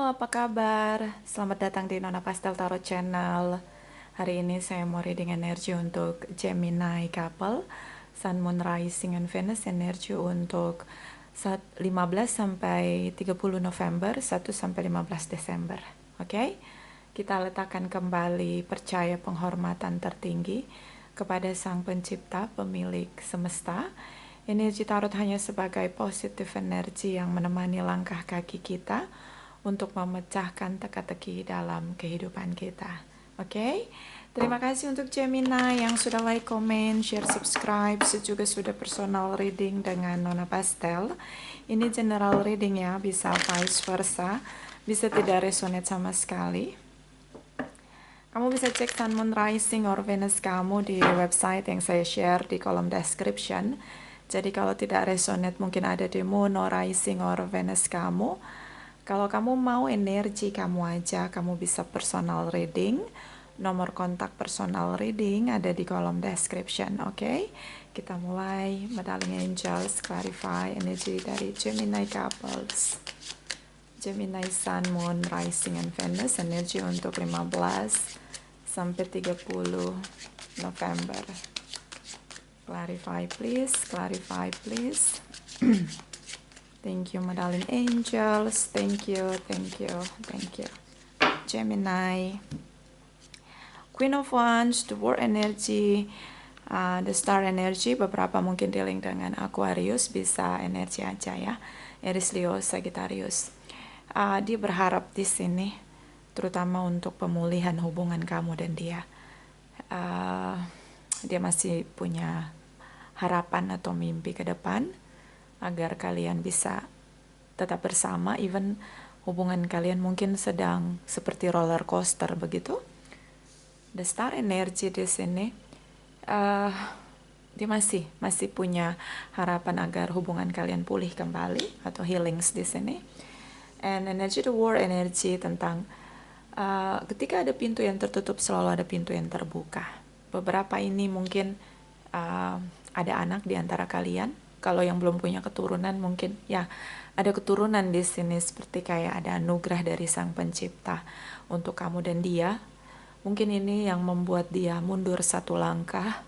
apa kabar? Selamat datang di Nona Pastel Tarot Channel. Hari ini saya mau reading energi untuk Gemini couple, Sun, Moon, Rising, and Venus. Energi untuk 15 sampai 30 November, 1 sampai 15 Desember. Oke? Kita letakkan kembali percaya penghormatan tertinggi kepada Sang Pencipta, pemilik semesta. Energi tarot hanya sebagai positif energi yang menemani langkah kaki kita untuk memecahkan teka-teki dalam kehidupan kita. Oke? Terima kasih untuk Gemini yang sudah like, comment, share, subscribe, juga sudah personal reading dengan Nona Pastel. Ini general reading ya, bisa vice versa, bisa tidak resonate sama sekali. Kamu bisa cek Sun, Moon, Rising, or Venus kamu di website yang saya share di kolom description. Jadi kalau tidak resonate mungkin ada di Moon, or Rising, or Venus kamu. Kalau kamu mau energi kamu aja, kamu bisa personal reading. Nomor kontak personal reading ada di kolom description, oke? Kita mulai. Medaling Angels, clarify energi dari Gemini couples. Gemini Sun, Moon, Rising, and Venus. Energi untuk 15 sampai 30 November. Clarify please, clarify please. Thank you, Medaling Angels. Thank you, thank you, thank you. Gemini. Queen of Wands, the War Energy, the Star Energy. Beberapa mungkin dealing dengan Aquarius, bisa energi aja ya. Aries, Leo, Sagittarius. Dia berharap di sini, terutama untuk pemulihan hubungan kamu dan dia. Dia masih punya harapan atau mimpi ke depan agar kalian bisa tetap bersama, even hubungan kalian mungkin sedang seperti roller coaster begitu. The Star Energy di sini, dia masih punya harapan agar hubungan kalian pulih kembali atau healings di sini. And energy the War Energy tentang ketika ada pintu yang tertutup selalu ada pintu yang terbuka. Beberapa ini mungkin ada anak di antara kalian. Kalau yang belum punya keturunan mungkin ya ada keturunan di sini, seperti kayak ada anugerah dari Sang Pencipta untuk kamu dan dia. Mungkin ini yang membuat dia mundur satu langkah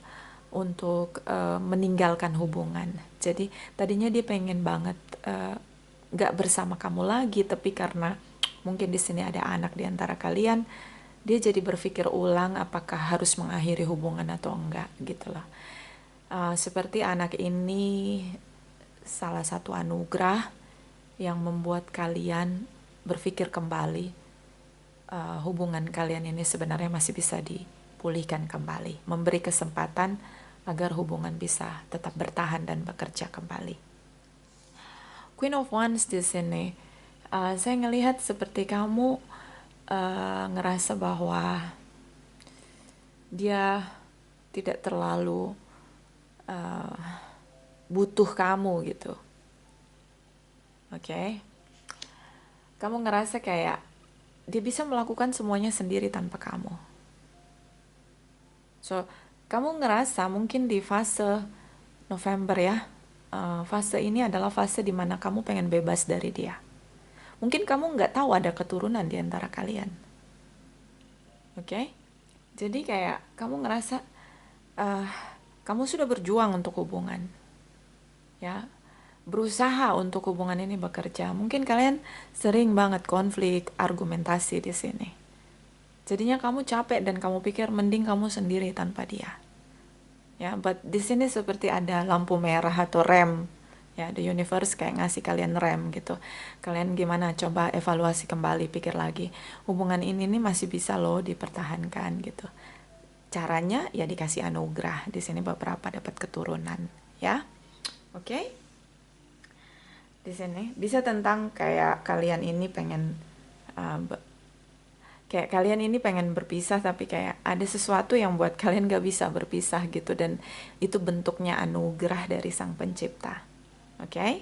untuk meninggalkan hubungan. Jadi tadinya dia pengen banget gak bersama kamu lagi, tapi karena mungkin di sini ada anak di antara kalian, dia jadi berpikir ulang apakah harus mengakhiri hubungan atau enggak gitu loh. Seperti anak ini salah satu anugerah yang membuat kalian berpikir kembali hubungan kalian ini sebenarnya masih bisa dipulihkan kembali, memberi kesempatan agar hubungan bisa tetap bertahan dan bekerja kembali. Queen of Wands di sini, saya ngelihat seperti kamu ngerasa bahwa dia tidak terlalu butuh kamu gitu. Oke. Kamu ngerasa kayak dia bisa melakukan semuanya sendiri tanpa kamu. So, kamu ngerasa mungkin di fase November ya, fase ini adalah fase dimana kamu pengen bebas dari dia. Mungkin kamu nggak tahu ada keturunan di antara kalian. Oke? Jadi kayak kamu ngerasa kamu sudah berjuang untuk hubungan, ya, berusaha untuk hubungan ini bekerja. Mungkin kalian sering banget konflik, argumentasi di sini. Jadinya kamu capek dan kamu pikir mending kamu sendiri tanpa dia. Ya, but di sini seperti ada lampu merah atau rem. Ya, the universe kayak ngasih kalian rem gitu. Kalian gimana? Coba evaluasi kembali, pikir lagi. Hubungan ini nih masih bisa loh dipertahankan gitu. Caranya ya dikasih anugerah. Di sini beberapa dapat keturunan, ya. Oke? Di sini bisa tentang kayak kalian ini pengen kayak kalian ini pengen berpisah, tapi kayak ada sesuatu yang buat kalian gak bisa berpisah gitu, dan itu bentuknya anugerah dari Sang Pencipta. Oke?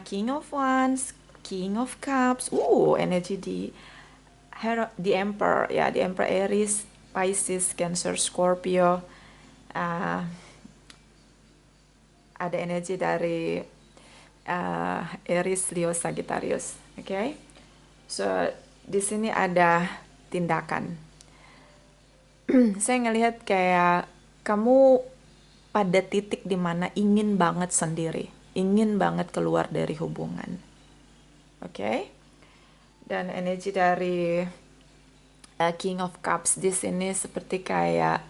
King of Wands, King of Cups, energi di Emperor ya, di Emperor Aries, Pisces, Cancer, Scorpio. Ada energi dari Aries, Leo, Sagittarius. Oke? So, di sini ada tindakan. Saya ngelihat kayak kamu pada titik dimana ingin banget sendiri, ingin banget keluar dari hubungan. Oke? Dan energi dari King of Cups di sini seperti kayak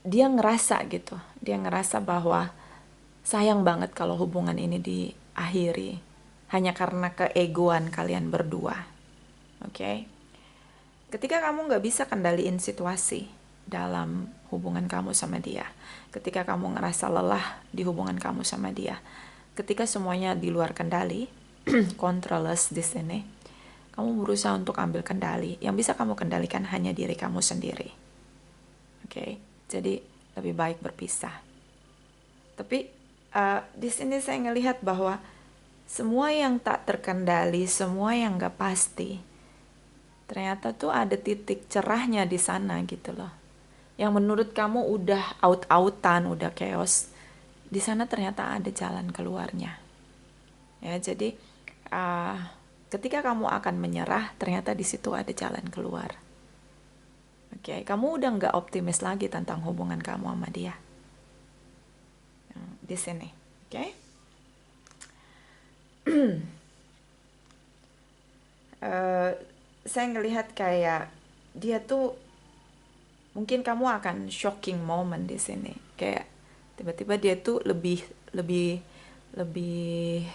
dia ngerasa gitu. Dia ngerasa bahwa sayang banget kalau hubungan ini diakhiri hanya karena keegoan kalian berdua. Oke? Ketika kamu nggak bisa kendaliin situasi dalam hubungan kamu sama dia, ketika kamu ngerasa lelah di hubungan kamu sama dia, ketika semuanya di luar kendali, controllers di sini, kamu berusaha untuk ambil kendali. Yang bisa kamu kendalikan hanya diri kamu sendiri. Oke, jadi lebih baik berpisah. Tapi di sini saya ngelihat bahwa semua yang tak terkendali, semua yang nggak pasti, ternyata tuh ada titik cerahnya di sana gitu loh. Yang menurut kamu udah out-outan, udah chaos, di sana ternyata ada jalan keluarnya. Ya, jadi ketika kamu akan menyerah, ternyata di situ ada jalan keluar. Oke, kamu udah nggak optimis lagi tentang hubungan kamu sama dia. Di sini, oke? Saya ngelihat kayak dia tuh mungkin kamu akan shocking moment di sini. Kayak tiba-tiba dia tuh lebih lebih lebih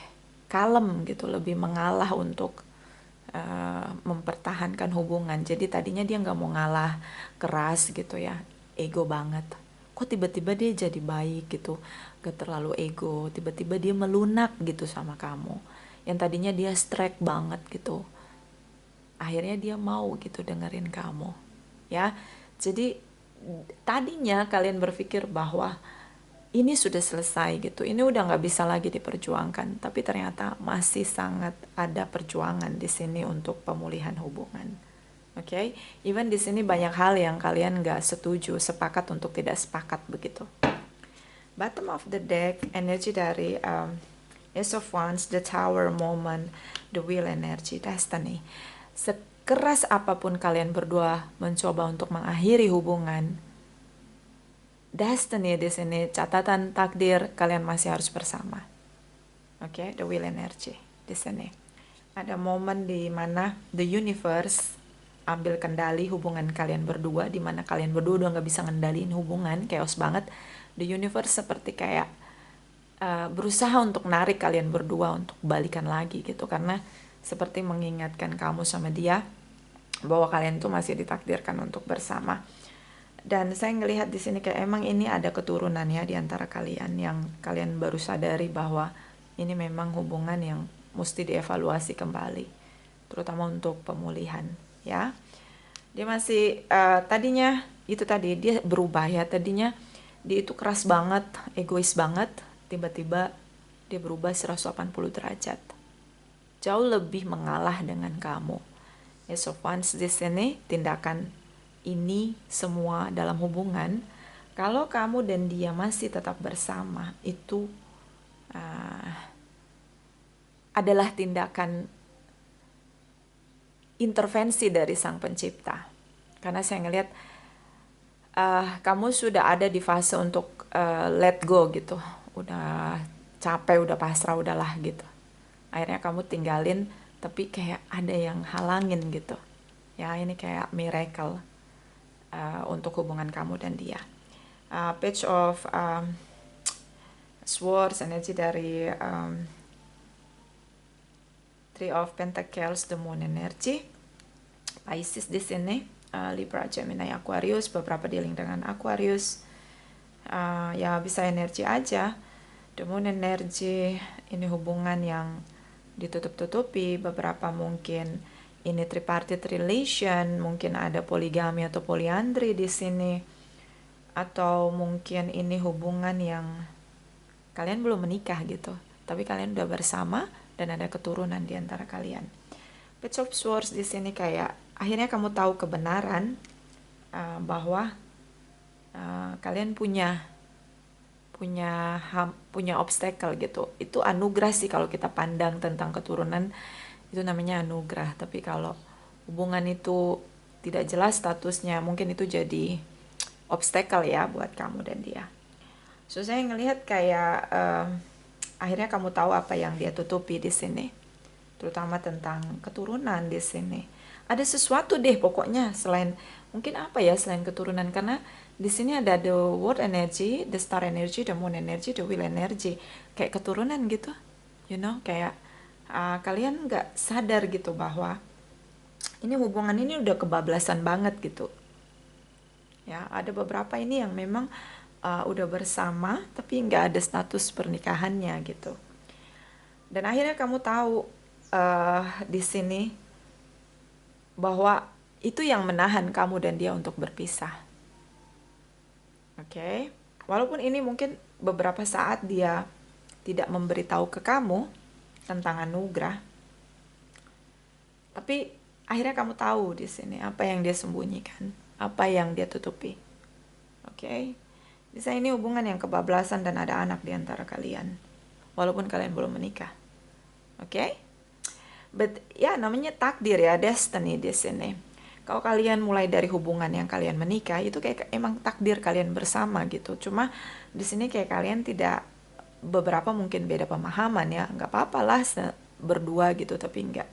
kalem gitu, lebih mengalah untuk mempertahankan hubungan. Jadi tadinya dia nggak mau ngalah keras gitu ya, ego banget. Kok tiba-tiba dia jadi baik gitu, gak terlalu ego. Tiba-tiba dia melunak gitu sama kamu. Yang tadinya dia strike banget gitu, akhirnya dia mau gitu dengerin kamu. Ya, jadi tadinya kalian berpikir bahwa ini sudah selesai gitu, ini udah nggak bisa lagi diperjuangkan, tapi ternyata masih sangat ada perjuangan di sini untuk pemulihan hubungan. Oke, even di sini banyak hal yang kalian nggak setuju, sepakat untuk tidak sepakat begitu. Bottom of the deck, energi dari Ace of Wands, the Tower moment, the Wheel energy, destiny. Sekeras apapun kalian berdua mencoba untuk mengakhiri hubungan, destiny di sini, catatan takdir, kalian masih harus bersama. Oke, the Wheel energy di sini. Ada momen di mana the universe ambil kendali hubungan kalian berdua, di mana kalian berdua udah nggak bisa ngendaliin hubungan, chaos banget. The universe seperti kayak berusaha untuk narik kalian berdua untuk balikan lagi gitu, karena seperti mengingatkan kamu sama dia bahwa kalian tuh masih ditakdirkan untuk bersama. Dan saya ngelihat di sini kayak emang ini ada keturunan ya di antara kalian, yang kalian baru sadari bahwa ini memang hubungan yang mesti dievaluasi kembali, terutama untuk pemulihan ya. Dia masih tadinya itu tadi dia berubah ya, tadinya dia itu keras banget, egois banget, tiba-tiba dia berubah 180 derajat. Jauh lebih mengalah dengan kamu. Ace of Wands di sini, tindakan ini semua dalam hubungan, kalau kamu dan dia masih tetap bersama, itu adalah tindakan intervensi dari Sang Pencipta. Karena saya ngelihat kamu sudah ada di fase untuk let go gitu, udah capek, udah pasrah, udahlah gitu. Akhirnya kamu tinggalin, tapi kayak ada yang halangin gitu. Ya, ini kayak miracle untuk hubungan kamu dan dia. Page of Swords, energi dari Three of Pentacles, the Moon energy, Pisces di sini, Libra, Gemini, Aquarius, beberapa dealing dengan Aquarius. Ya bisa energi aja. The Moon energy, ini hubungan yang ditutup-tutupi, beberapa mungkin ini tripartite relation, mungkin ada poligami atau poliandri di sini, atau mungkin ini hubungan yang kalian belum menikah gitu, tapi kalian udah bersama dan ada keturunan di antara kalian. Page of Swords di sini kayak akhirnya kamu tahu kebenaran bahwa kalian punya obstacle gitu. Itu anugerah sih kalau kita pandang tentang keturunan. itu namanya anugerah. Tapi kalau hubungan itu tidak jelas statusnya, mungkin itu jadi obstacle ya buat kamu dan dia. So saya ngelihat kayak akhirnya kamu tahu apa yang dia tutupi di sini, terutama tentang keturunan di sini. Ada sesuatu deh pokoknya selain mungkin apa ya selain keturunan, karena di sini ada the world energy, the star energy, the moon energy, the wheel energy, kayak keturunan gitu, kayak kalian nggak sadar gitu bahwa ini hubungan ini udah kebablasan banget gitu. Ya, ada beberapa ini yang memang udah bersama tapi nggak ada status pernikahannya gitu. Dan akhirnya kamu tahu di sini bahwa itu yang menahan kamu dan dia untuk berpisah. Oke. Walaupun ini mungkin beberapa saat dia tidak memberitahu ke kamu tentang anugerah, tapi akhirnya kamu tahu di sini apa yang dia sembunyikan, apa yang dia tutupi. Oke. Bisa ini hubungan yang kebablasan dan ada anak di antara kalian, walaupun kalian belum menikah. Oke? But ya namanya takdir ya, destiny di sini. Kalau kalian mulai dari hubungan yang kalian menikah, itu kayak emang takdir kalian bersama gitu. Cuma di sini kayak kalian tidak, beberapa mungkin beda pemahaman ya, nggak apa-apa lah berdua gitu, tapi nggak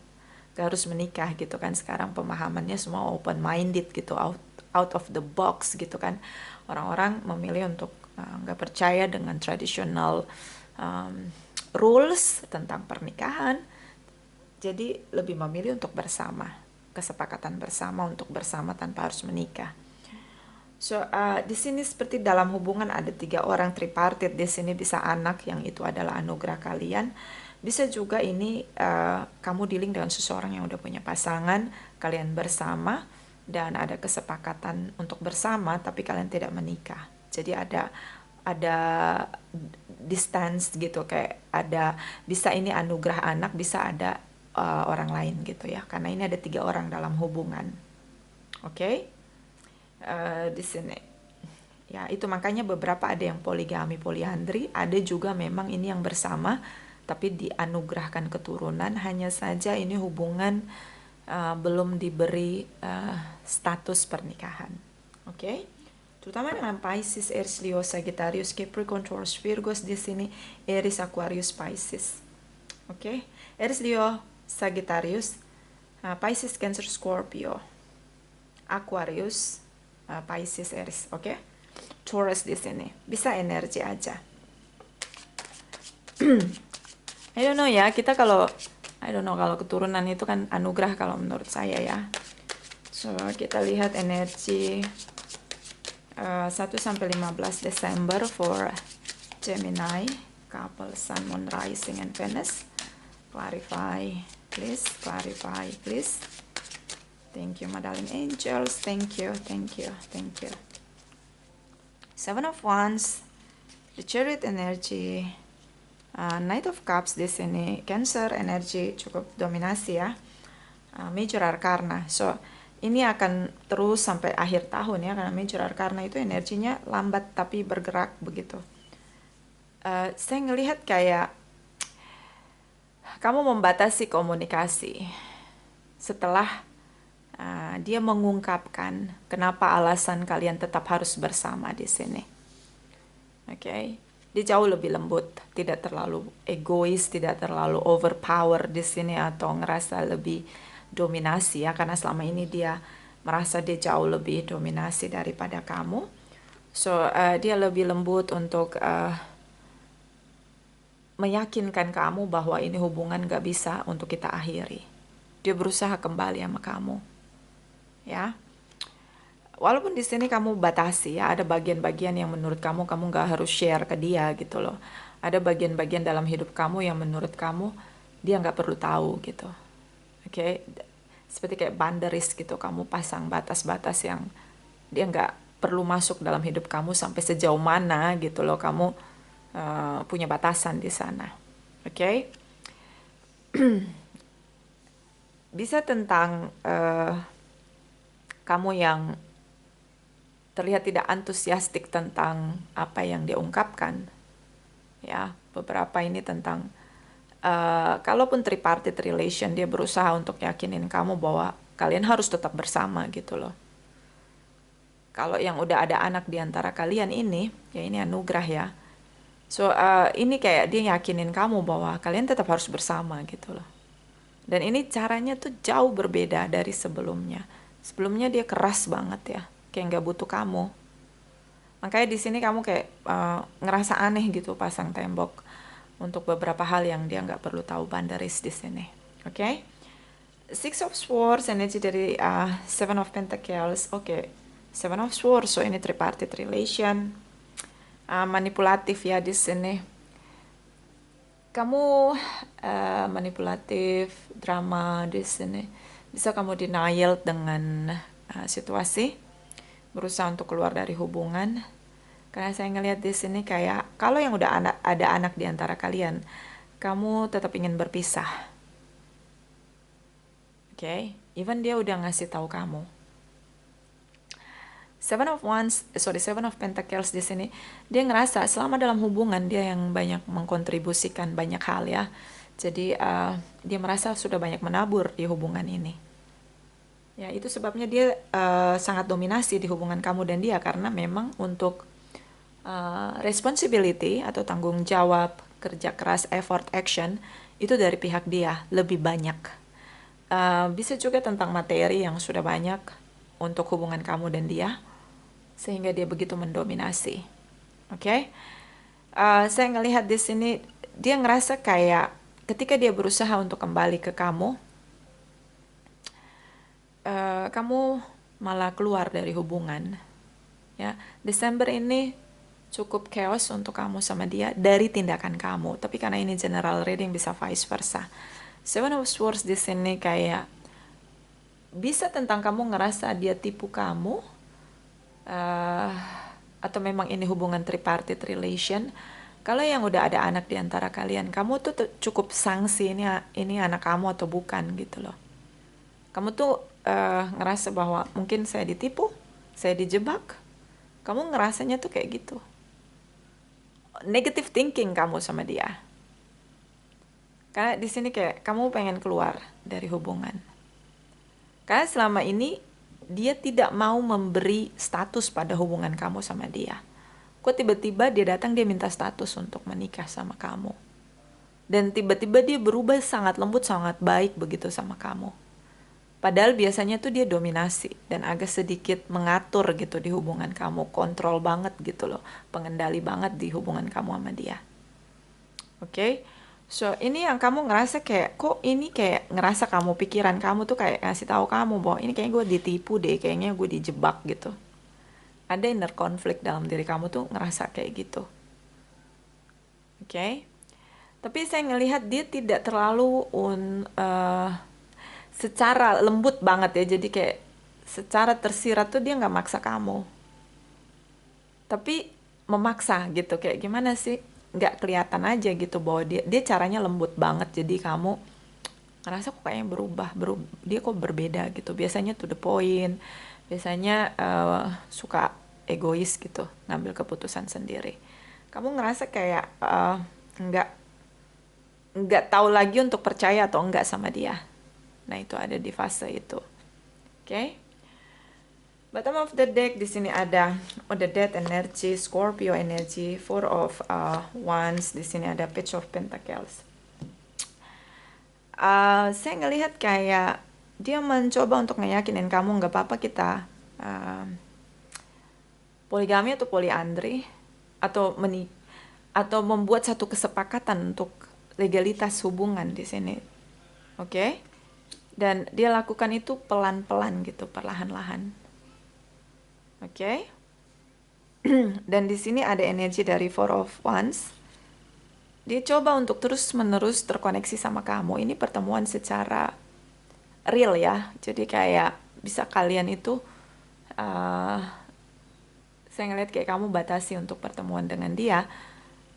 harus menikah gitu kan. Sekarang pemahamannya semua open minded gitu, out of the box gitu kan. Orang-orang memilih untuk nggak percaya dengan traditional rules tentang pernikahan, jadi lebih memilih untuk bersama, kesepakatan bersama untuk bersama tanpa harus menikah. So di sini seperti dalam hubungan ada 3 orang tripartit. Di sini bisa anak yang itu adalah anugerah kalian. Bisa juga ini kamu dealing dengan seseorang yang udah punya pasangan, kalian bersama dan ada kesepakatan untuk bersama tapi kalian tidak menikah. Jadi ada distance gitu, kayak ada, bisa ini anugerah anak, bisa ada orang lain gitu ya, karena ini ada 3 orang dalam hubungan. Oke. Di sini ya itu makanya beberapa ada yang poligami, poliandri, ada juga memang ini yang bersama tapi dianugerahkan keturunan, hanya saja ini hubungan belum diberi status pernikahan. Oke. Terutama dengan Pisces, Aries, Leo, Sagittarius, Capricorn, Taurus, Virgo di sini, Aries, Aquarius, Pisces. Oke. Aries, Leo, Sagittarius, Pisces, Cancer, Scorpio, Aquarius, Pisces, Aries, oke? Taurus di sini. Bisa energi aja. I don't know ya, kita kalau kalau keturunan itu kan anugerah kalau menurut saya ya. So, kita lihat energi 1 sampai 15 Desember for Gemini, couple, Sun, Moon, Rising, and Venus. Clarify, please. Clarify, please. Thank you, my darling angels. Thank you, thank you, thank you. 7 of Wands, the Chariot energy, Knight of Cups di sini, Cancer energy cukup dominasi ya. Major Arcana. So, ini akan terus sampai akhir tahun ya, karena Major Arcana itu energinya lambat tapi bergerak begitu. Saya ngelihat kayak kamu membatasi komunikasi setelah dia mengungkapkan kenapa alasan kalian tetap harus bersama di sini. Oke. Dia jauh lebih lembut, tidak terlalu egois, tidak terlalu overpower di sini atau ngerasa lebih dominasi ya, karena selama ini dia merasa dia jauh lebih dominasi daripada kamu. So dia lebih lembut untuk meyakinkan kamu bahwa ini hubungan gak bisa untuk kita akhiri. Dia berusaha kembali sama kamu, ya. Walaupun di sini kamu batasi ya, ada bagian-bagian yang menurut kamu gak harus share ke dia gitu loh. Ada bagian-bagian dalam hidup kamu yang menurut kamu dia gak perlu tahu gitu. Oke, seperti kayak boundaries gitu, kamu pasang batas-batas yang dia gak perlu masuk dalam hidup kamu sampai sejauh mana gitu loh. Kamu punya batasan di sana. Oke. Bisa tentang kamu yang terlihat tidak antusiastik tentang apa yang dia ungkapkan. Ya, beberapa ini tentang kalaupun tripartite relation, dia berusaha untuk yakinin kamu bahwa kalian harus tetap bersama gitu loh. Kalau yang udah ada anak di antara kalian ini, ya ini anugerah ya. So, ini kayak dia yakinin kamu bahwa kalian tetap harus bersama gitu loh. Dan ini caranya tuh jauh berbeda dari sebelumnya. Sebelumnya dia keras banget ya, kayak nggak butuh kamu. Makanya di sini kamu kayak ngerasa aneh gitu pasang tembok untuk beberapa hal yang dia nggak perlu tahu boundaries di sini. Oke? Six of Swords, energi dari Seven of Pentacles. Oke. Seven of Swords, so ini tripartite relation. Manipulatif ya di sini. Kamu manipulatif, drama di sini. Bisa kamu denial dengan situasi, berusaha untuk keluar dari hubungan. Karena saya ngelihat di sini kayak kalau yang udah ada anak di antara kalian, kamu tetap ingin berpisah. Oke, even dia udah ngasih tahu kamu. Seven of Pentacles di sini, dia ngerasa selama dalam hubungan dia yang banyak mengkontribusikan banyak hal ya. Jadi dia merasa sudah banyak menabur di hubungan ini. Ya itu sebabnya dia sangat dominasi di hubungan kamu dan dia karena memang untuk responsibility atau tanggung jawab, kerja keras, effort, action itu dari pihak dia lebih banyak. Bisa juga tentang materi yang sudah banyak untuk hubungan kamu dan dia, sehingga dia begitu mendominasi. Oke? Saya ngelihat di sini dia ngerasa kayak ketika dia berusaha untuk kembali ke kamu, kamu malah keluar dari hubungan. Ya, Desember ini cukup chaos untuk kamu sama dia dari tindakan kamu. Tapi karena ini general reading bisa vice versa. Seven of Swords di sini kayak bisa tentang kamu ngerasa dia tipu kamu, atau memang ini hubungan tripartite relation. Kalau yang udah ada anak di antara kalian, kamu tuh cukup sanksi ini anak kamu atau bukan gitu loh. Kamu tuh ngerasa bahwa mungkin saya ditipu, saya dijebak. Kamu ngerasanya tuh kayak gitu. Negative thinking kamu sama dia. Karena di sini kayak kamu pengen keluar dari hubungan. Karena selama ini dia tidak mau memberi status pada hubungan kamu sama dia. Kok tiba-tiba dia datang dia minta status untuk menikah sama kamu. Dan tiba-tiba dia berubah sangat lembut, sangat baik begitu sama kamu. Padahal biasanya tuh dia dominasi dan agak sedikit mengatur gitu di hubungan kamu. Kontrol banget gitu loh. Pengendali banget di hubungan kamu sama dia. Oke? So, ini yang kamu ngerasa kayak, kok ini kayak ngerasa kamu, pikiran kamu tuh kayak ngasih tahu kamu bahwa ini kayaknya gue ditipu deh, kayaknya gue dijebak gitu. Ada inner conflict dalam diri kamu tuh ngerasa kayak gitu. Oke? Tapi saya ngelihat dia tidak terlalu secara lembut banget ya, jadi kayak secara tersirat tuh dia nggak maksa kamu. Tapi memaksa gitu, kayak gimana sih? Nggak kelihatan aja gitu bahwa dia caranya lembut banget, jadi kamu ngerasa kok kayaknya berubah, dia kok berbeda gitu. Biasanya to the point, biasanya suka egois gitu, ngambil keputusan sendiri. Kamu ngerasa kayak nggak tahu lagi untuk percaya atau enggak sama dia. Nah itu ada di fase itu. Oke? Bottom of the deck di sini ada the Death energy, Scorpio energy, Four of Wands, di sini ada Page of Pentacles. Saya ngelihat kayak dia mencoba untuk ngeyakinin kamu nggak apa-apa kita poligami atau poliandri atau membuat satu kesepakatan untuk legalitas hubungan di sini. Oke? Dan dia lakukan itu pelan-pelan gitu, perlahan-lahan. Oke? Dan di sini ada energi dari Four of Wands. Dia coba untuk terus-menerus terkoneksi sama kamu. Ini pertemuan secara real ya. Jadi kayak bisa kalian itu saya ngeliat kayak kamu batasi untuk pertemuan dengan dia.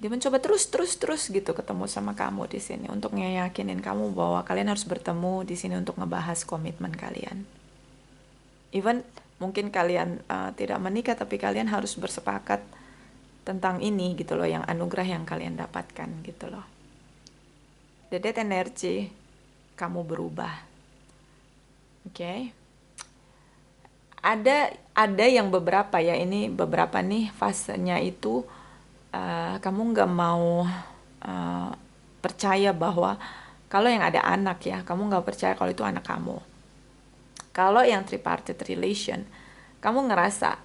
Dia mencoba terus gitu ketemu sama kamu di sini untuk ngeyakinin kamu bahwa kalian harus bertemu di sini untuk ngebahas komitmen kalian. Even mungkin kalian tidak menikah, tapi kalian harus bersepakat tentang ini gitu loh, yang anugerah yang kalian dapatkan gitu loh. The Death energy, kamu berubah. Oke. Ada yang beberapa ya, ini beberapa nih fasenya itu kamu nggak mau percaya bahwa kalau yang ada anak ya, kamu nggak percaya kalau itu anak kamu. Kalau yang tripartite relation, kamu ngerasa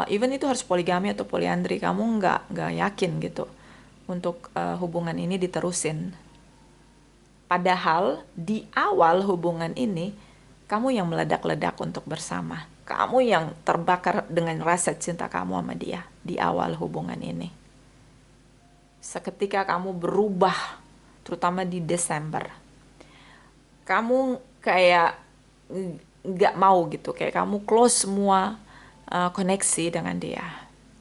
even itu harus poligami atau poliandri, kamu nggak yakin gitu untuk hubungan ini diterusin. Padahal di awal hubungan ini, kamu yang meledak-ledak untuk bersama. Kamu yang terbakar dengan rasa cinta kamu sama dia di awal hubungan ini. Seketika kamu berubah, terutama di Desember, kamu kayak nggak mau gitu, kayak kamu close semua koneksi dengan dia.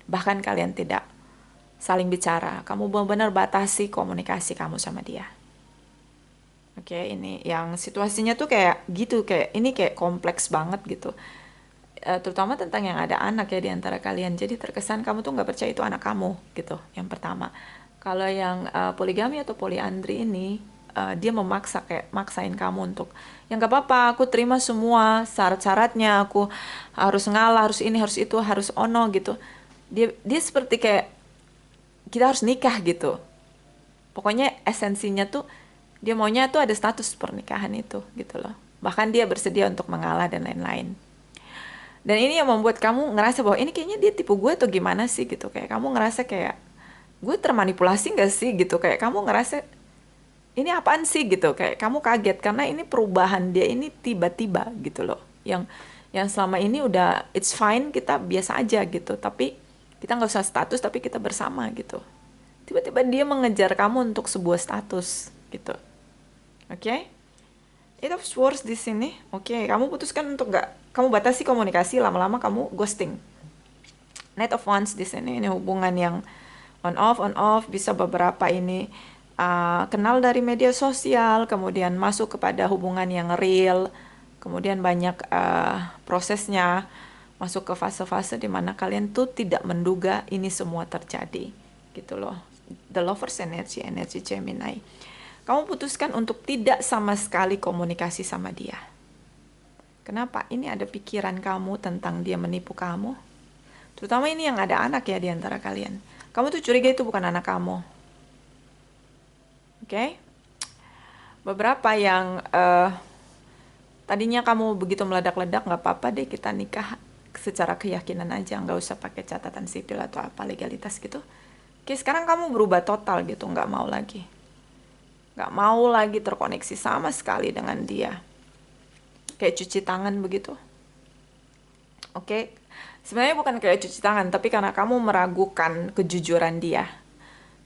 Bahkan kalian tidak saling bicara, kamu benar-benar batasi komunikasi kamu sama dia. Oke, ini yang situasinya tuh kayak gitu, kayak ini kayak kompleks banget gitu. Terutama tentang yang ada anak ya di antara kalian. Jadi terkesan kamu tuh nggak percaya itu anak kamu gitu. Yang pertama. Kalau yang poligami atau poliandri ini, dia memaksa kayak maksain kamu untuk yang nggak apa-apa, aku terima semua syarat-syaratnya, aku harus ngalah, harus ini, harus itu, harus ono gitu. Dia seperti kayak kita harus nikah gitu. Pokoknya esensinya tuh dia maunya tuh ada status pernikahan itu gitu loh. Bahkan dia bersedia untuk mengalah dan lain-lain. Dan ini yang membuat kamu ngerasa bahwa ini kayaknya dia tipu gue atau gimana sih gitu. Kayak kamu ngerasa kayak gue termanipulasi gak sih gitu. Kayak kamu ngerasa ini apaan sih gitu. Kayak kamu kaget karena ini perubahan dia ini tiba-tiba gitu loh. Yang selama ini udah it's fine, kita biasa aja gitu. Tapi kita nggak usah status tapi kita bersama gitu. Tiba-tiba dia mengejar kamu untuk sebuah status gitu. Oke? Eight of Swords di sini. Oke, kamu putuskan untuk kamu batasi komunikasi, lama-lama kamu ghosting. Knight of Wands di sini, ini hubungan yang on off, bisa beberapa ini kenal dari media sosial, kemudian masuk kepada hubungan yang real, kemudian banyak prosesnya, masuk ke fase-fase di mana kalian tuh tidak menduga ini semua terjadi, gitu loh. The Lovers energy Gemini. Kamu putuskan untuk tidak sama sekali komunikasi sama dia. Kenapa? Ini ada pikiran kamu tentang dia menipu kamu. Terutama ini yang ada anak ya di antara kalian. Kamu tuh curiga itu bukan anak kamu. Oke? Beberapa yang tadinya kamu begitu meledak-ledak, nggak apa-apa deh kita nikah secara keyakinan aja, nggak usah pakai catatan sipil atau apa legalitas gitu. Oke, sekarang kamu berubah total gitu, nggak mau lagi. Nggak mau lagi terkoneksi sama sekali dengan dia. Kayak cuci tangan begitu. Oke, sebenarnya bukan kayak cuci tangan, tapi karena kamu meragukan kejujuran dia.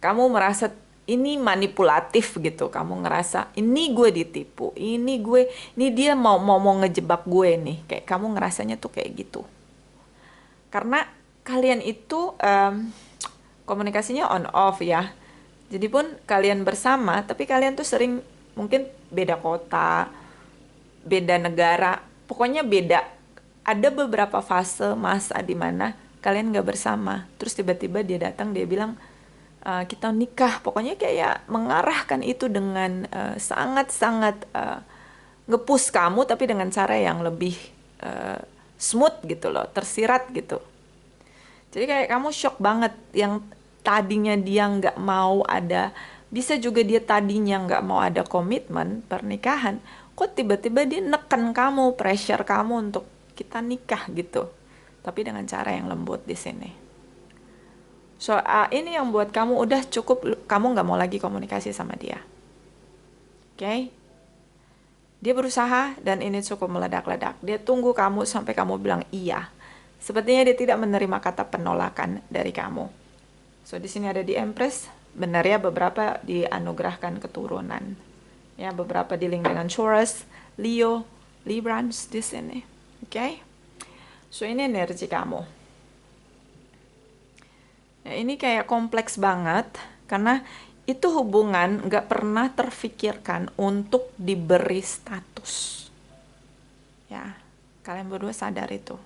Kamu merasa ini manipulatif gitu. Kamu ngerasa ini gue ditipu, ini dia mau ngejebak gue nih. Kayak kamu ngerasanya tuh kayak gitu. Karena kalian itu komunikasinya on off ya. Jadi pun kalian bersama, tapi kalian tuh sering mungkin beda kota, beda negara, pokoknya beda. Ada beberapa fase masa di mana kalian gak bersama. Terus tiba-tiba dia datang, dia bilang kita nikah. Pokoknya kayak mengarahkan itu dengan sangat-sangat nge-push kamu, tapi dengan cara yang lebih smooth gitu loh, tersirat gitu. Jadi kayak kamu shock banget, yang tadinya dia nggak mau ada, bisa juga dia tadinya nggak mau ada komitmen pernikahan, kok tiba-tiba dia neken kamu, pressure kamu untuk kita nikah gitu, tapi dengan cara yang lembut di sini. So ini yang buat kamu udah cukup, kamu nggak mau lagi komunikasi sama dia. Oke? Dia berusaha dan ini cukup meledak-ledak. Dia tunggu kamu sampai kamu bilang iya. Sepertinya dia tidak menerima kata penolakan dari kamu. So di sini ada di Empress, benar ya, beberapa dianugerahkan keturunan. Ya, beberapa di-link dengan Taurus, Leo, Librans di sini. Oke? So ini energi kamu. Ya, ini kayak kompleks banget karena itu hubungan nggak pernah terfikirkan untuk diberi status. Ya, kalian berdua sadar itu.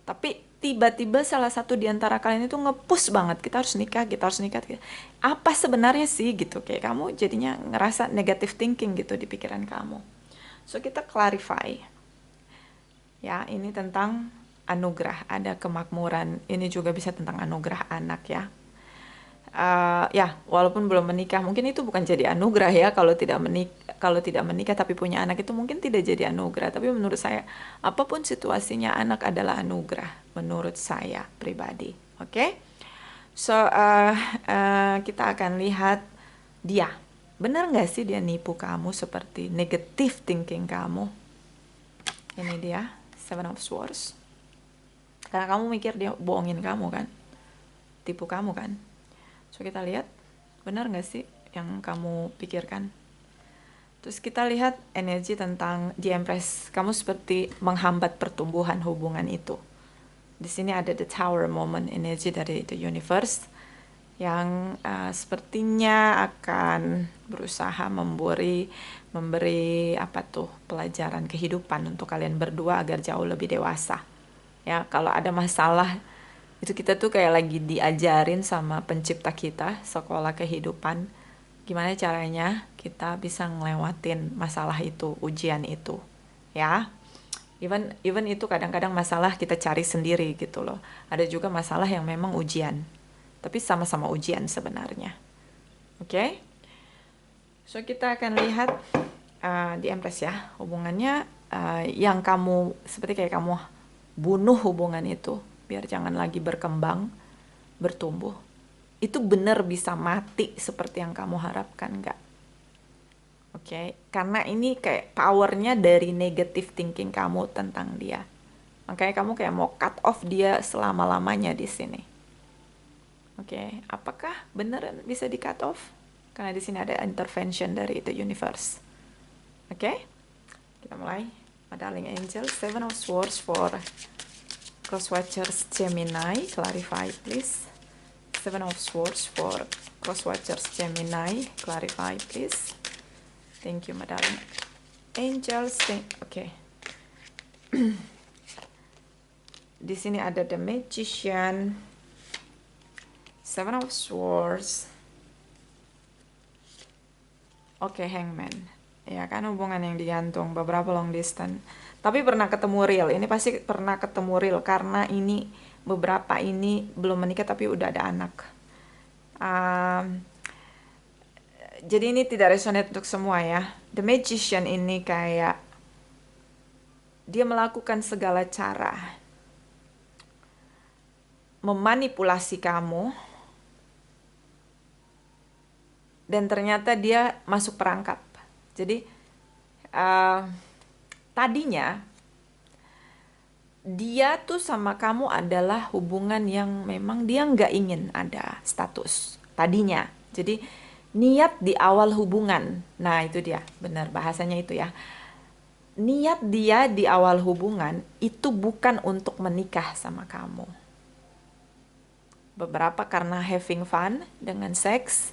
Tapi tiba-tiba salah satu di antara kalian itu nge-push banget, kita harus nikah, kita harus nikah. Apa sebenarnya sih gitu, kayak kamu jadinya ngerasa negative thinking gitu di pikiran kamu. So kita clarify. Ya, ini tentang anugerah, ada kemakmuran. Ini juga bisa tentang anugerah anak ya. Ya, walaupun belum menikah, mungkin itu bukan jadi anugerah ya. Kalau tidak menikah tapi punya anak itu mungkin tidak jadi anugerah. Tapi menurut saya, apapun situasinya, anak adalah anugerah menurut saya pribadi. Oke? So kita akan lihat dia. Benar nggak sih dia nipu kamu seperti negative thinking kamu? Ini dia, Seven of Swords. Karena kamu mikir dia bohongin kamu kan? Tipu kamu kan? So kita lihat, benar nggak sih yang kamu pikirkan? Terus kita lihat energi tentang the Empress. Kamu seperti menghambat pertumbuhan hubungan itu. Di sini ada the Tower moment, energi dari the universe yang sepertinya akan berusaha memberi apa tuh pelajaran kehidupan untuk kalian berdua agar jauh lebih dewasa. Ya, kalau ada masalah itu kita tuh kayak lagi diajarin sama pencipta kita, sekolah kehidupan, gimana caranya kita bisa ngelewatin masalah itu, ujian itu, ya. Even itu kadang-kadang masalah kita cari sendiri gitu loh. Ada juga masalah yang memang ujian, tapi sama-sama ujian sebenarnya. Oke? So kita akan lihat di Empress ya, hubungannya yang kamu, seperti kayak kamu bunuh hubungan itu biar jangan lagi berkembang, bertumbuh. Itu benar bisa mati seperti yang kamu harapkan nggak? Oke, karena ini kayak powernya dari negative thinking kamu tentang dia. Makanya kamu kayak mau cut off dia selama-lamanya di sini. Oke, apakah benar bisa di cut off? Karena di sini ada intervention dari the universe. Oke, kita mulai. My darling angel, Seven of Swords for Crosswatchers Gemini, clarify please. Seven of Swords for Crosswatchers Gemini, clarify please. Thank you, my darling angels. Okay. Di sini ada the Magician, Seven of Swords. Oke, Hangman. Ya kan, hubungan yang digantung, beberapa long distance. Tapi pernah ketemu real. Ini pasti pernah ketemu real karena ini beberapa ini belum menikah tapi udah ada anak. Jadi ini tidak resonate untuk semua ya. The Magician ini kayak dia melakukan segala cara memanipulasi kamu dan ternyata dia masuk perangkap. Jadi tadinya dia tuh sama kamu adalah hubungan yang memang dia nggak ingin ada status tadinya. Jadi niat di awal hubungan, nah itu dia, benar bahasanya itu ya. Niat dia di awal hubungan itu bukan untuk menikah sama kamu. Beberapa karena having fun dengan seks,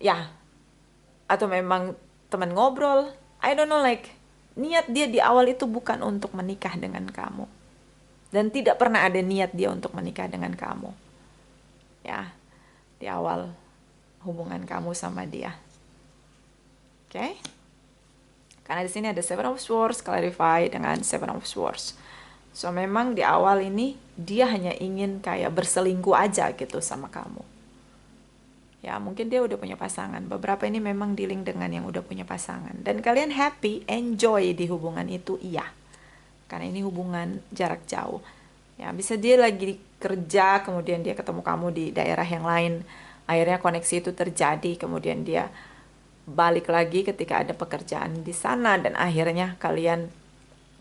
ya, atau memang teman ngobrol, I don't know, like niat dia di awal itu bukan untuk menikah dengan kamu. Dan tidak pernah ada niat dia untuk menikah dengan kamu. Ya, di awal hubungan kamu sama dia. Oke? Karena di sini ada Seven of Swords, clarify dengan Seven of Swords. So memang di awal ini dia hanya ingin kayak berselingkuh aja gitu sama kamu. Ya, mungkin dia udah punya pasangan. Beberapa ini memang dealing dengan yang udah punya pasangan. Dan kalian happy, enjoy di hubungan itu, iya. Karena ini hubungan jarak jauh. Ya, bisa dia lagi kerja, kemudian dia ketemu kamu di daerah yang lain. Akhirnya koneksi itu terjadi, kemudian dia balik lagi ketika ada pekerjaan di sana. Dan akhirnya kalian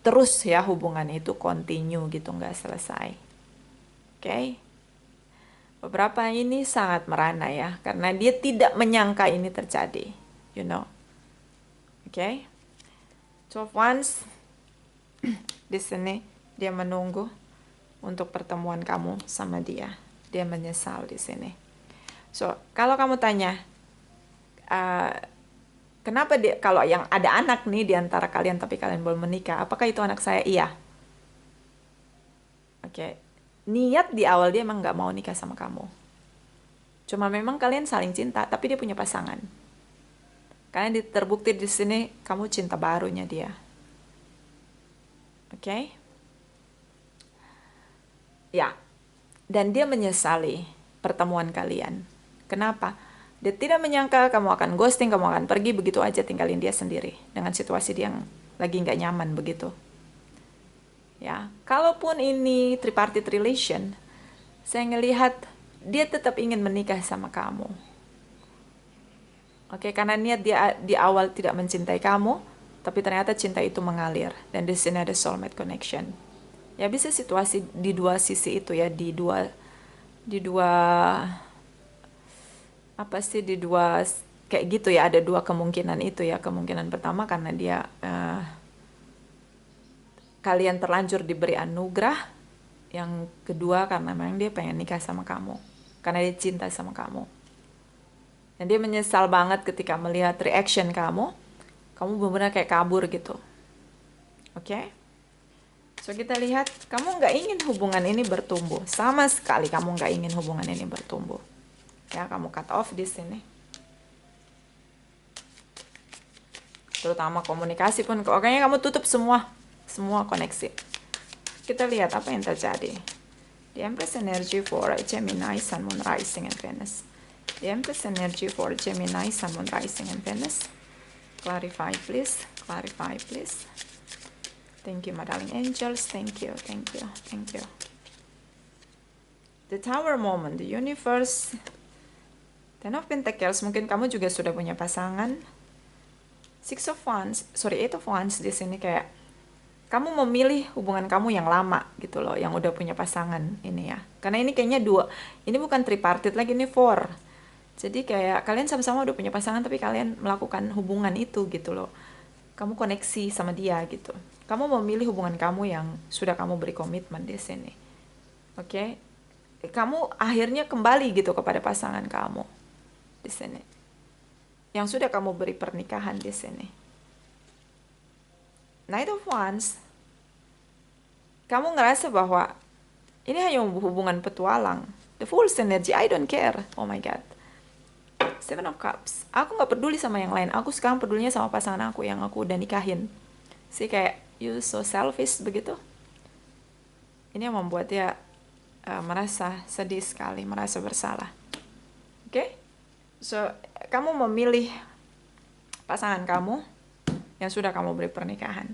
terus ya hubungan itu continue gitu, nggak selesai. Oke? Beberapa ini sangat merana ya, karena dia tidak menyangka ini terjadi, you know. Oke? 12 Wands, di sini dia menunggu untuk pertemuan kamu sama dia. Dia menyesal di sini. So, kalau kamu tanya, kenapa dia, kalau yang ada anak nih di antara kalian tapi kalian belum menikah, apakah itu anak saya? Iya. Oke. Niat di awal dia emang nggak mau nikah sama kamu. Cuma memang kalian saling cinta, tapi dia punya pasangan. Kalian terbukti di sini kamu cinta barunya dia. Oke? Ya. Dan dia menyesali pertemuan kalian. Kenapa? Dia tidak menyangka kamu akan ghosting, kamu akan pergi begitu aja tinggalin dia sendiri dengan situasi dia yang lagi nggak nyaman begitu. Ya, kalaupun ini tripartite relation, saya ngelihat dia tetap ingin menikah sama kamu. Oke, karena niat dia di awal tidak mencintai kamu, tapi ternyata cinta itu mengalir dan di sini ada soulmate connection. Ya bisa situasi di dua sisi itu ya, di dua apa sih di dua kayak gitu ya, ada dua kemungkinan itu ya. Kemungkinan pertama karena dia kalian terlanjur diberi anugerah, yang kedua karena memang dia pengen nikah sama kamu karena dia cinta sama kamu. Dan dia menyesal banget ketika melihat reaction kamu benar-benar kayak kabur gitu. Oke? So kita lihat, kamu nggak ingin hubungan ini bertumbuh. Sama sekali kamu nggak ingin hubungan ini bertumbuh. Ya, kamu cut off di sini. Terutama komunikasi pun, pokoknya kamu tutup semua koneksi. Kita lihat apa yang terjadi. The Empress energy for Gemini, Sun, Moon, Rising, and Venus. The Empress energy for Gemini, Sun, Moon, Rising, and Venus. Clarify, please. Clarify, please. Thank you, my darling angels. Thank you, thank you, thank you. The Tower moment, the universe. Ten of Pentacles, mungkin kamu juga sudah punya pasangan. Eight of Wands di sini kayak kamu memilih hubungan kamu yang lama gitu loh, yang udah punya pasangan ini ya. Karena ini kayaknya dua, ini bukan tripartite lagi, ini four. Jadi kayak kalian sama-sama udah punya pasangan tapi kalian melakukan hubungan itu gitu loh. Kamu koneksi sama dia gitu. Kamu memilih hubungan kamu yang sudah kamu beri komitmen di sini. Oke? Kamu akhirnya kembali gitu kepada pasangan kamu di sini. Yang sudah kamu beri pernikahan di sini. Knight of Wands. Kamu ngerasa bahwa ini hanya hubungan petualang. The Fool's energy, I don't care. Oh my God. Seven of Cups. Aku gak peduli sama yang lain. Aku sekarang pedulinya sama pasangan aku yang aku udah nikahin. Sih kayak, you so selfish begitu. Ini yang membuat dia merasa sedih sekali, merasa bersalah. Oke? So, kamu memilih pasangan kamu yang sudah kamu beri pernikahan.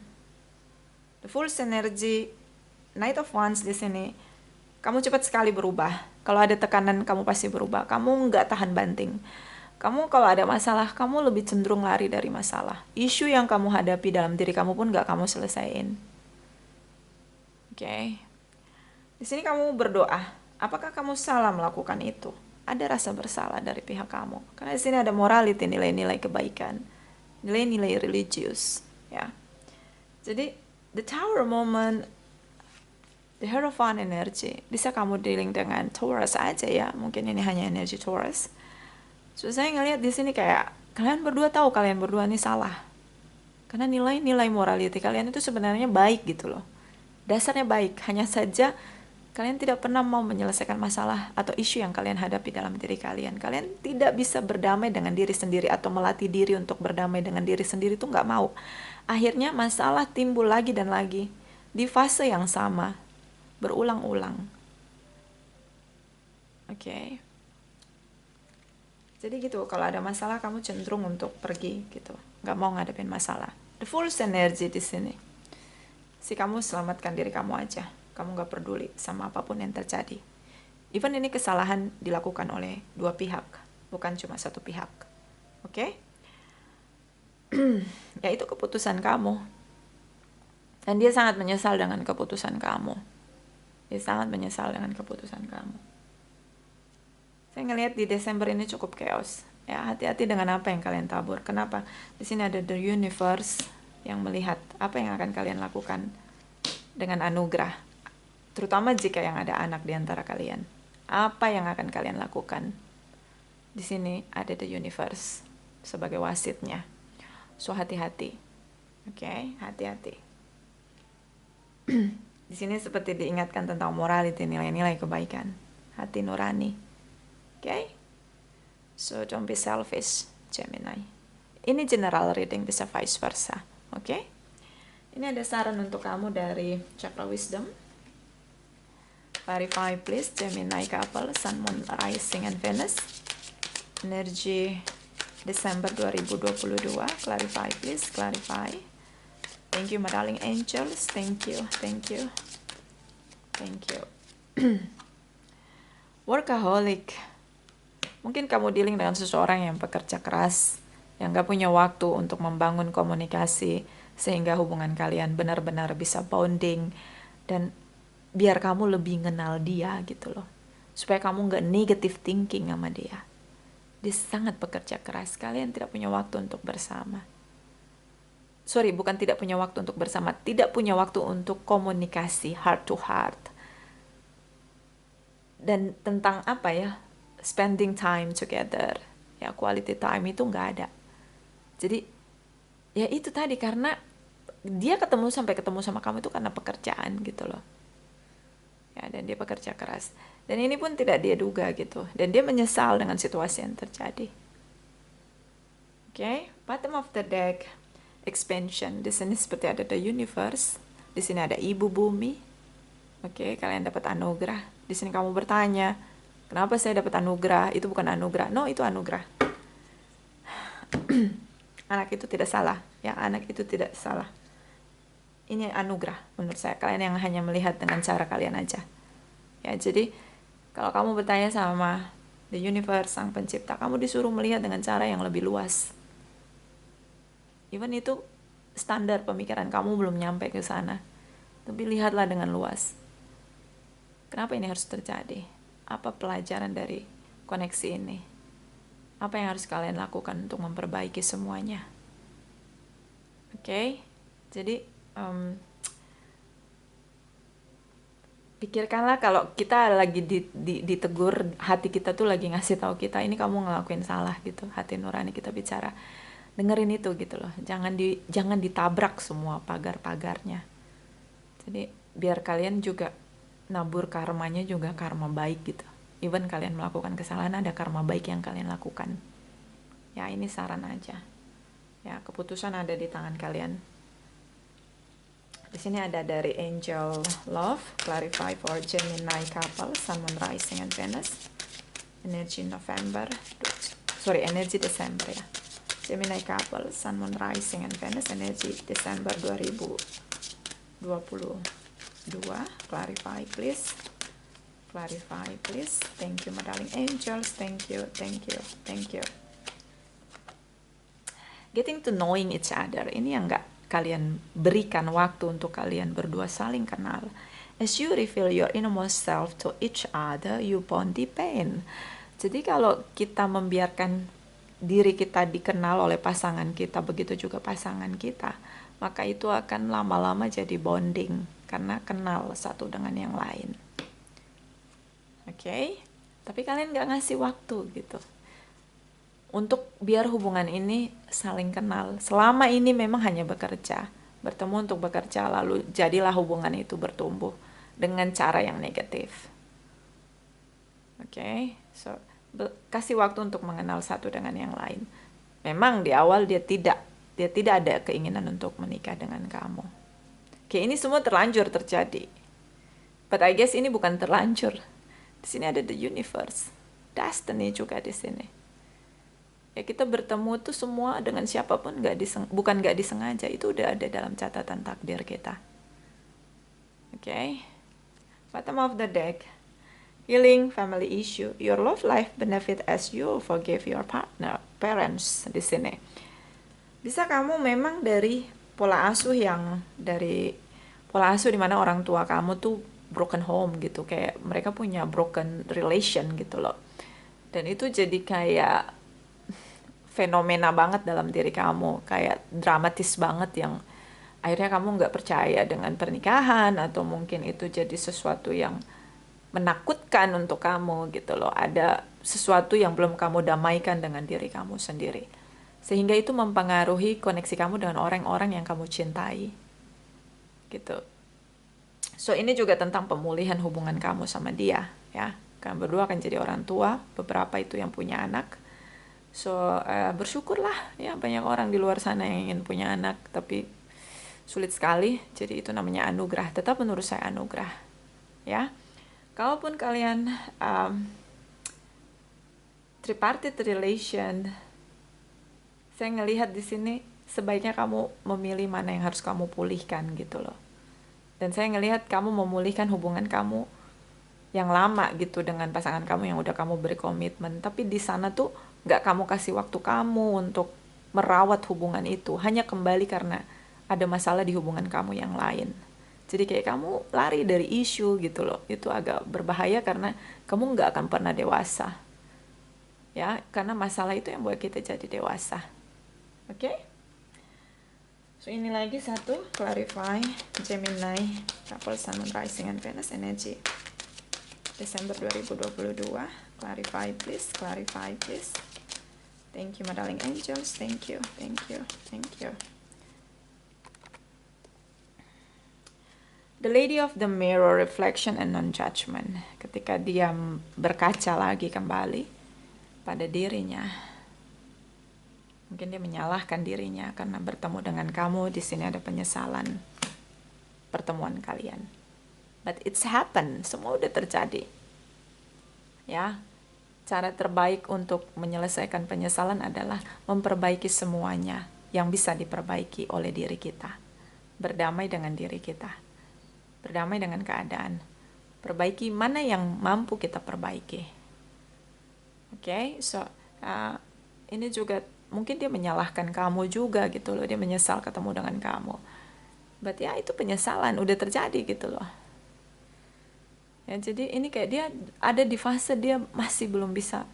The Fool's energy, Knight of Wands di sini. Kamu cepat sekali berubah. Kalau ada tekanan, kamu pasti berubah. Kamu nggak tahan banting. Kamu kalau ada masalah, kamu lebih cenderung lari dari masalah. Isu yang kamu hadapi dalam diri kamu pun nggak kamu selesaiin. Oke. Di sini kamu berdoa. Apakah kamu salah melakukan itu? Ada rasa bersalah dari pihak kamu. Karena di sini ada morality, nilai-nilai kebaikan, nilai-nilai religius. Ya. Jadi the Tower moment. The Hierophant energy, bisa kamu dealing dengan Taurus aja ya, mungkin ini hanya energi Taurus. So saya ngelihat di sini kayak kalian berdua tahu kalian berdua ini salah. Karena nilai-nilai morality kalian itu sebenarnya baik gitu loh. Dasarnya baik, hanya saja kalian tidak pernah mau menyelesaikan masalah atau isu yang kalian hadapi dalam diri kalian. Kalian tidak bisa berdamai dengan diri sendiri atau melatih diri untuk berdamai dengan diri sendiri itu nggak mau. Akhirnya masalah timbul lagi dan lagi di fase yang sama. Berulang-ulang. Oke. Jadi gitu, kalau ada masalah kamu cenderung untuk pergi gitu, nggak mau ngadepin masalah. The Fool's energy di sini. Si kamu selamatkan diri kamu aja, kamu nggak peduli sama apapun yang terjadi. Even ini kesalahan dilakukan oleh dua pihak, bukan cuma satu pihak. Oke? Ya itu keputusan kamu. Dan dia sangat menyesal dengan keputusan kamu. Dia sangat menyesal dengan keputusan kamu. Saya ngelihat di Desember ini cukup chaos. Ya, hati-hati dengan apa yang kalian tabur. Kenapa? Di sini ada the universe yang melihat apa yang akan kalian lakukan dengan anugerah. Terutama jika yang ada anak di antara kalian. Apa yang akan kalian lakukan? Di sini ada the universe sebagai wasitnya. So hati-hati. Oke, hati-hati. Di sini seperti diingatkan tentang morality, nilai-nilai kebaikan, hati nurani. Okay? So don't be selfish, Gemini. Ini general reading, bisa vice versa. Okay? Ini ada saran untuk kamu dari Chakra Wisdom. Clarify please, Gemini couple, Sun, Moon, Rising, and Venus. Energi Desember 2022. Clarify please, clarify. Thank you, my darling angels. Thank you, thank you, thank you. Workaholic. Mungkin kamu dealing dengan seseorang yang pekerja keras, yang gak punya waktu untuk membangun komunikasi, sehingga hubungan kalian benar-benar bisa bonding, dan biar kamu lebih kenal dia gitu loh. Supaya kamu gak negative thinking sama dia. Dia sangat pekerja keras, kalian tidak punya waktu untuk bersama. Sorry, bukan tidak punya waktu untuk bersama, tidak punya waktu untuk komunikasi heart to heart. Dan tentang apa ya, spending time together, ya quality time itu nggak ada. Jadi ya itu tadi, karena dia sampai ketemu sama kamu itu karena pekerjaan gitu loh. Ya, dan dia pekerja keras. Dan ini pun tidak dia duga gitu. Dan dia menyesal dengan situasi yang terjadi. Okay, bottom of the deck. Expansion. Di sini seperti ada the universe. Di sini ada ibu bumi. Oke, kalian dapat anugerah. Di sini kamu bertanya, kenapa saya dapat anugerah? Itu bukan anugerah. No, itu anugerah. Anak itu tidak salah. Ya, anak itu tidak salah. Ini anugerah menurut saya. Kalian yang hanya melihat dengan cara kalian aja. Ya, jadi kalau kamu bertanya sama the universe, sang pencipta, kamu disuruh melihat dengan cara yang lebih luas. Even itu standar pemikiran kamu belum nyampe ke sana. Tapi lihatlah dengan luas. Kenapa ini harus terjadi? Apa pelajaran dari koneksi ini? Apa yang harus kalian lakukan untuk memperbaiki semuanya? Oke? Jadi pikirkanlah kalau kita lagi ditegur, hati kita tuh lagi ngasih tahu kita, ini kamu ngelakuin salah gitu. Hati nurani kita bicara. Dengerin itu gitu loh, jangan ditabrak semua pagar-pagarnya. Jadi biar kalian juga nabur karmanya juga karma baik gitu. Even kalian melakukan kesalahan, ada karma baik yang kalian lakukan. Ya, ini saran aja. Ya, keputusan ada di tangan kalian. Di sini ada dari Angel Love, clarify for Gemini couple, Sun, Moon, Rising, and Venus. Energi energi Desember ya. Gemini couple, Sun, Moon, Rising, and Venus, energi Desember 2022. Clarify please. Clarify please. Thank you, my darling angels. Thank you, thank you, thank you. Getting to knowing each other. Ini yang gak kalian berikan waktu untuk kalian berdua saling kenal. As you reveal your innermost self to each other, you bond deep pain. Jadi kalau kita membiarkan diri kita dikenal oleh pasangan kita, begitu juga pasangan kita, maka itu akan lama-lama jadi bonding karena kenal satu dengan yang lain. Oke? Tapi kalian gak ngasih waktu gitu untuk biar hubungan ini saling kenal. Selama ini memang hanya bekerja, bertemu untuk bekerja, lalu jadilah hubungan itu bertumbuh dengan cara yang negatif. Oke? So kasih waktu untuk mengenal satu dengan yang lain. Memang di awal dia tidak ada keinginan untuk menikah dengan kamu. Oke, ini semua terlanjur terjadi. But I guess ini bukan terlanjur. Di sini ada the universe, destiny juga di sini. Ya, kita bertemu tuh semua dengan siapapun bukan nggak disengaja, itu udah ada dalam catatan takdir kita. Oke. Bottom of the deck. Healing family issue. Your love life benefit as you forgive your partner, parents di sini. Bisa kamu memang dari pola asuh di mana orang tua kamu tuh broken home gitu, kayak mereka punya broken relation gitu loh. Dan itu jadi kayak fenomena banget dalam diri kamu, kayak dramatis banget yang akhirnya kamu nggak percaya dengan pernikahan, atau mungkin itu jadi sesuatu yang menakutkan untuk kamu gitu loh. Ada sesuatu yang belum kamu damaikan dengan diri kamu sendiri, sehingga itu mempengaruhi koneksi kamu dengan orang-orang yang kamu cintai gitu. So ini juga tentang pemulihan hubungan kamu sama dia, ya. Kalian berdua akan jadi orang tua, beberapa itu yang punya anak. So bersyukurlah, ya, banyak orang di luar sana yang ingin punya anak tapi sulit sekali. Jadi itu namanya anugerah. Tetap menurut saya anugerah, ya. Kalaupun kalian tripartite relation, saya ngelihat di sini sebaiknya kamu memilih mana yang harus kamu pulihkan gitu loh. Dan saya ngelihat kamu memulihkan hubungan kamu yang lama gitu dengan pasangan kamu yang udah kamu beri komitmen. Tapi di sana tuh gak kamu kasih waktu kamu untuk merawat hubungan itu. Hanya kembali karena ada masalah di hubungan kamu yang lain. Jadi kayak kamu lari dari isu gitu loh. Itu agak berbahaya karena kamu gak akan pernah dewasa. Ya, karena masalah itu yang buat kita jadi dewasa. Oke? So ini lagi satu, clarify Gemini, couple Sun, Moon, Rising, and Venus energy Desember 2022. Clarify please, clarify please. Thank you my darling angels, thank you, thank you, thank you. The Lady of the Mirror, reflection and non-judgment. Ketika dia berkaca lagi kembali pada dirinya, mungkin dia menyalahkan dirinya karena bertemu dengan kamu. Di sini ada penyesalan pertemuan kalian. But it's happened, semua udah terjadi. Ya, cara terbaik untuk menyelesaikan penyesalan adalah memperbaiki semuanya yang bisa diperbaiki oleh diri kita. Berdamai dengan diri kita. Berdamai dengan keadaan. Perbaiki mana yang mampu kita perbaiki. Oke, so ini juga mungkin dia menyalahkan kamu juga gitu loh. Dia menyesal ketemu dengan kamu. But ya itu penyesalan, udah terjadi gitu loh. Ya, jadi ini kayak dia ada di fase dia masih belum bisa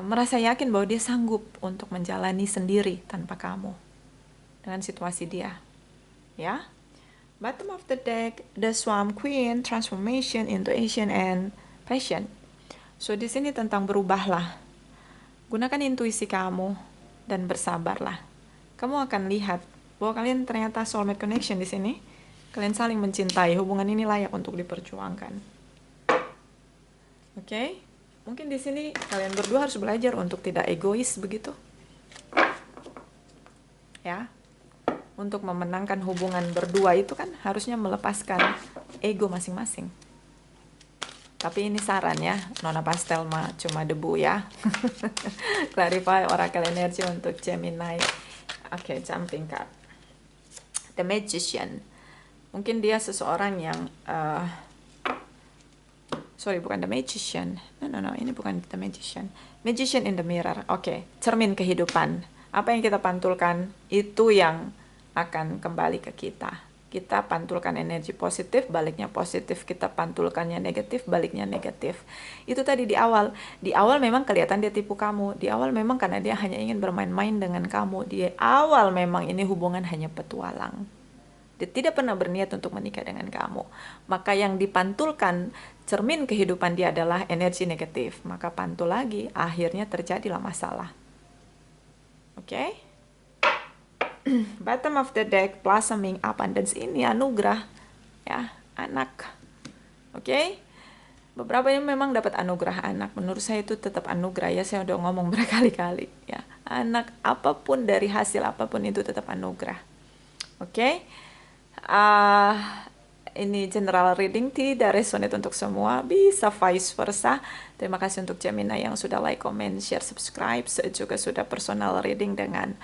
merasa yakin bahwa dia sanggup untuk menjalani sendiri tanpa kamu. Dengan situasi dia. Ya. Bottom of the deck, the Swamp Queen, transformation, intuition, and passion. So di sini tentang berubahlah. Gunakan intuisi kamu dan bersabarlah. Kamu akan lihat bahwa kalian ternyata soulmate connection di sini. Kalian saling mencintai, hubungan ini layak untuk diperjuangkan. Oke? Mungkin di sini kalian berdua harus belajar untuk tidak egois begitu. Ya. Untuk memenangkan hubungan berdua itu kan harusnya melepaskan ego masing-masing. Tapi ini saran ya, Nona Pastel mah cuma debu ya. Clarify oracle energy untuk Gemini. Oke, jumping card. The Magician. Mungkin dia seseorang yang bukan The Magician. No, ini bukan The Magician. Magician in the Mirror. Oke, cermin kehidupan. Apa yang kita pantulkan itu yang akan kembali ke kita. Kita pantulkan energi positif, baliknya positif. Kita pantulkannya negatif, baliknya negatif. Itu tadi di awal. Di awal memang kelihatan dia tipu kamu. Di awal memang karena dia hanya ingin bermain-main dengan kamu. Di awal memang ini hubungan hanya petualang. Dia tidak pernah berniat untuk menikah dengan kamu. Maka yang dipantulkan cermin kehidupan dia adalah energi negatif. Maka pantul lagi, akhirnya terjadilah masalah. Oke? Bottom of the deck, blossoming abundance, ini anugerah ya, anak. Oke? Beberapa yang memang dapat anugerah anak, menurut saya itu tetap anugerah ya, saya udah ngomong berkali-kali ya. Anak apapun dari hasil apapun itu tetap anugerah. Oke? Ini general reading, tidak resonate untuk semua, bisa vice versa. Terima kasih untuk Gemini yang sudah like, comment, share, subscribe, juga sudah personal reading dengan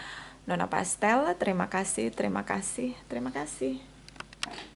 Nona Pastel. Terima kasih, terima kasih, terima kasih.